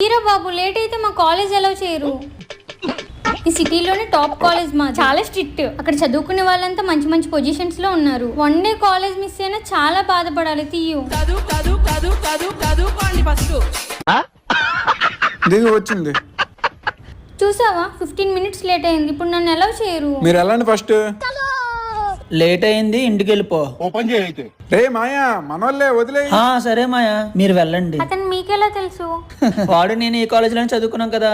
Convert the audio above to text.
Hero బాబు late అయితే మా college ఎలా చేయరు. ఈ సిటీలోనే టాప్ కాలేజ్ మా చాలా స్ట్రిక్ట్. అక్కడ చదువుకునే వాళ్ళంతా మంచి మంచి పొజిషన్స్ లో ఉన్నారు. వన్ డే కాలేజ్ మిస్ అయినా చాలా బాధపడాలి. తీయు వచ్చింది చూసావా 15 minutes లేట్ అయింది. ఇప్పుడు నన్ను ఎలా చేయరు. మీరు వెళ్ళండి ఫస్ట్. లేట్ అయింది, ఇంటికి వెళ్ళిపో. ఓపెన్ చేయి అయితే. రే మాయా మనోళ్ళే వదిలే. సరే మాయా, మీరు వెళ్ళండి. అతను మీకెలా తెలుసు? వాడు నేను ఈ కాలేజీలోనే చదువుకున్నాం కదా.